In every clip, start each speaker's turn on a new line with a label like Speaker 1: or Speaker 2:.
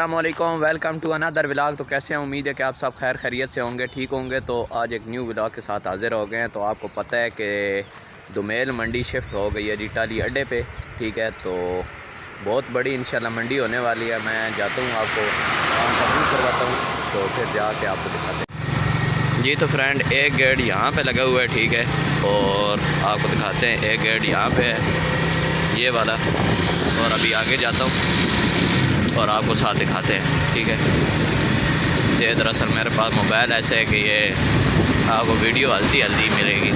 Speaker 1: अस्सलामुअलैकुम, welcome to another vlog. तो कैसे हैं, उम्मीद है कि आप सब खैर खैरियत से होंगे, ठीक होंगे। तो आज एक न्यू व्लॉग के साथ हाज़िर हो गए हैं। तो आपको पता है कि दुमेल मंडी शिफ्ट हो गई है जी टाली अड्डे पे, ठीक है। तो बहुत बड़ी इंशाल्लाह मंडी होने वाली है। मैं जाता हूँ, आपको वहाँ का व्यू करवाता हूँ, तो फिर जाके आपको दिखाते हैं जी। तो फ्रेंड, एक गेट यहाँ पर लगा हुआ है, ठीक है, और आपको दिखाते हैं एक गेट यहाँ पर है, ये वाला। और अभी आगे जाता हूँ और आपको साथ दिखाते हैं, ठीक है। ये दरअसल मेरे पास मोबाइल ऐसे है कि ये आपको वीडियो हल्दी हल्दी मिलेगी।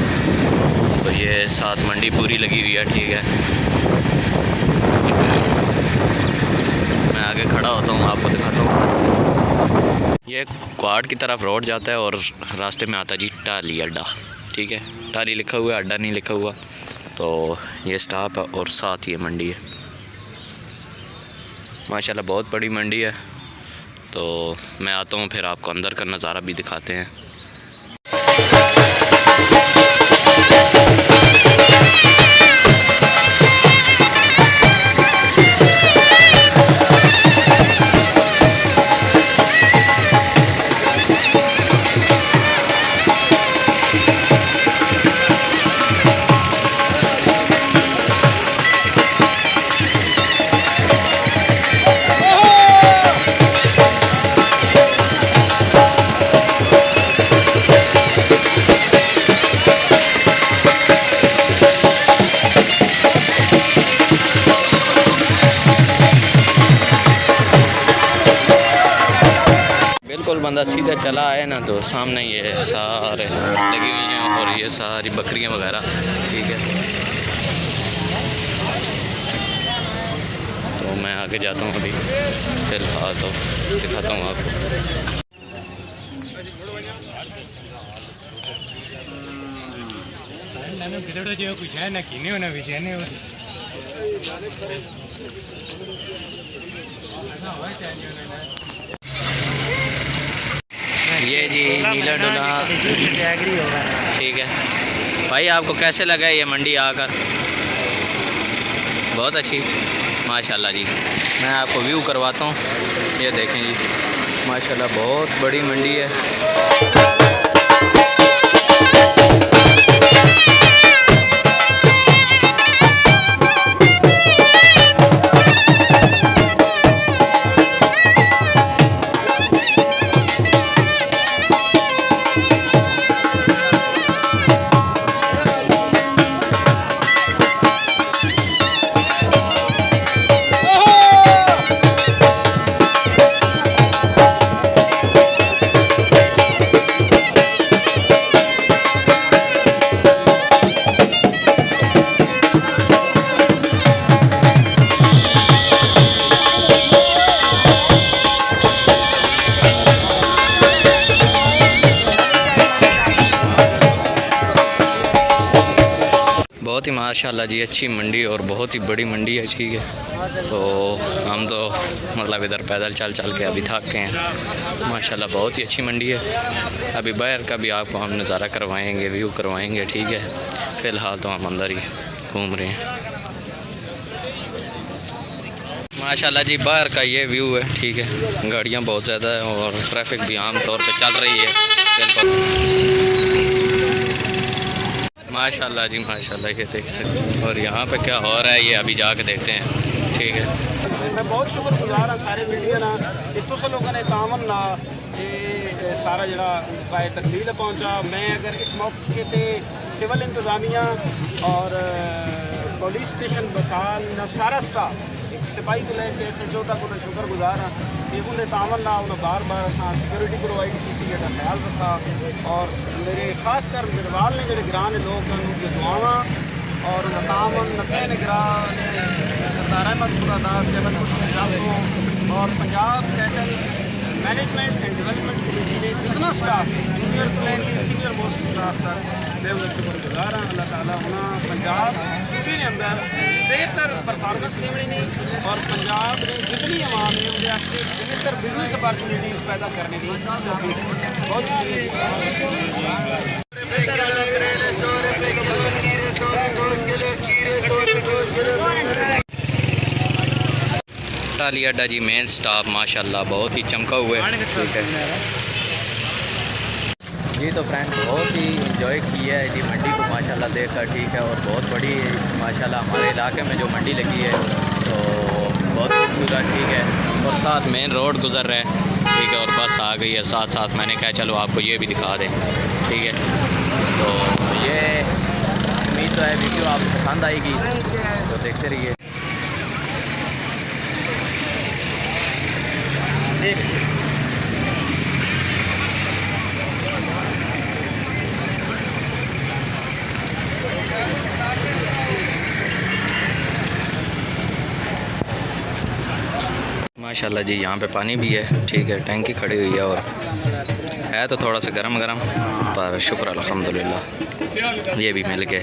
Speaker 1: तो ये साथ मंडी पूरी लगी हुई है, ठीक है। मैं आगे खड़ा होता हूँ, आपको दिखाता हूँ। ये क्वाड की तरफ रोड जाता है और रास्ते में आता है जी टाली अड्डा, ठीक है। टाली लिखा हुआ है, अड्डा नहीं लिखा हुआ। तो ये स्टॉप है और साथ ये मंडी है। माशाल्लाह बहुत बड़ी मंडी है। तो मैं आता हूँ, फिर आपको अंदर का नज़ारा भी दिखाते हैं। बिल्कुल बंदा सीधा चला आए ना, तो सामने ये सारे लगी हुई हैं और ये सारी बकरियां वगैरह, ठीक है। तो मैं आगे जाता हूँ, अभी फिलहाल तो दिखाता हूँ आपको। ये जी नीला डोला, ठीक है भाई। आपको कैसे लगा ये मंडी आकर? बहुत अच्छी, माशाल्लाह जी। मैं आपको व्यू करवाता हूँ, ये देखें जी, माशाल्लाह बहुत बड़ी मंडी है। बहुत ही माशाल्लाह जी अच्छी मंडी और बहुत ही बड़ी मंडी है, ठीक है। तो हम तो मतलब इधर पैदल चल चल के अभी थक गए हैं। माशाल्लाह बहुत ही अच्छी मंडी है। अभी बाहर का भी आपको हम नज़ारा करवाएंगे, व्यू करवाएंगे, ठीक है। फ़िलहाल तो हम अंदर ही घूम रहे हैं। माशाल्लाह जी बाहर का ये व्यू है, ठीक है। गाड़ियाँ बहुत ज़्यादा है और ट्रैफिक भी आम तौर पर चल रही है। माशाल्लाह जी माशाल्लाह, ये देख सकते हैं। और यहाँ पे क्या हो रहा है ये अभी जाके देखते हैं, ठीक है।
Speaker 2: मैं बहुत शुक्रगुजार हाँ सारे मीडिया ना कि तुम लोगों ने तामन ना ये सारा जरा बाय तकलीफ पहुँचा। मैं अगर इस मौके पे सिविल इंतजामिया और पुलिस स्टेशन बसाल ना सारा स्टाफ सिपाही को लेके SHO तक उन्हें शुक्रगुजार हाँ कि उन्हें तामन ना उन्हें बार बार सिक्योरिटी प्रोवाइड की, ख्याल रखा। और मेरे खासकर बिरवाल ने जो ग्रां लोग उनकी दुआवा और तामन नकैन ग्रां ने सरदार अहमद मुरादाबाद जबल और Punjab cattle management and development committee ने जितना staff junior to senior most staff तक मैं उन्हें शुक्रगुजार हाँ। अल्लाह ताला उन्हें पंजाब के अंदर बेहतर परफॉर्मेंस देने और पंजाब ने जितनी आवाम है उनके बेहतर बिजनेस अपॉर्चुनिटीज़ पैदा करने की बहुत शुक्रिया।
Speaker 1: हमारा अली अड्डा जी मेन स्टॉप माशाल्लाह बहुत ही चमका हुआ है। ठीक है जी, तो फ्रेंड बहुत ही इंजॉय किया है जी मंडी को माशाल्लाह देखकर। ठीक है, और बहुत बड़ी माशाल्लाह हमारे इलाके में जो मंडी लगी है तो बहुत खूबसूरत। ठीक है, और साथ मेन रोड गुजर रहा है। ठीक है, और बस आ गई है साथ साथ। मैंने कहा चलो आपको ये भी दिखा दें। ठीक है, तो ये उम्मीद तो है वीडियो आपको पसंद आएगी, तो देखते रहिए। माशाल्लाह जी यहाँ पे पानी भी है। ठीक है, टैंकी खड़ी हुई है और है तो थोड़ा सा गरम गरम, पर शुक्र अल्हम्दुलिल्लाह ये भी मिल गए।